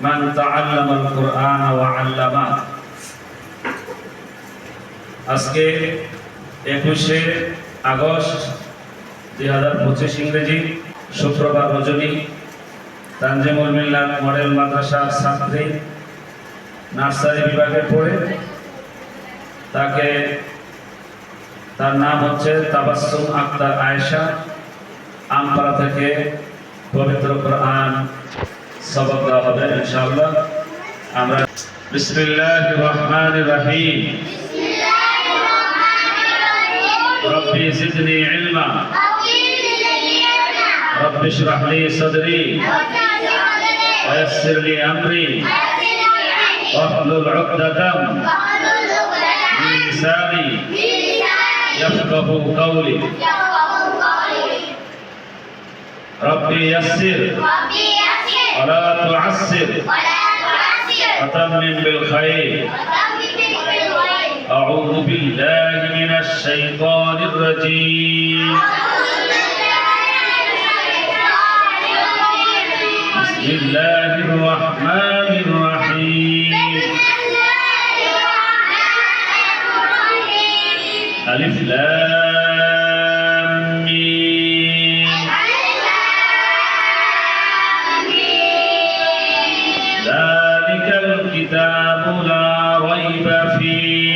মান তাআল্লামাল কুরআন ওয়া আল্লামা। আজকে 21শে আগস্ট 2025 ইংরেজি শুক্রবার রজনী তানজিমুল মিল্লাত মডেল মাদ্রাসার ছাত্রী নার্সারি বিভাগে পড়ে, তার নাম হচ্ছে তাবাসসুম আক্তার আয়েশা। আমপাড়া থেকে পবিত্র কোরআন সবক দেওয়া হবে ইনশাআল্লাহ। আমরা বিসমিল্লাহির রহমানির রহিম। রব্বি জিদনি ইলমা রব্বি ইশরাহ লি সাদরি ওয়া ইয়াসসির লি আমরি ওয়াহলুল উকদাতাম মিন লিসানি ইয়াফকাহু কাওলি। রব্বি ইয়াসসির ولا تعسر وتمم بالخير. أعوذ بالله من الشيطان الرجيم. بسم الله الرحمن الرحيم. ألف لام ميم. ذلك الكتاب لا ريب فيه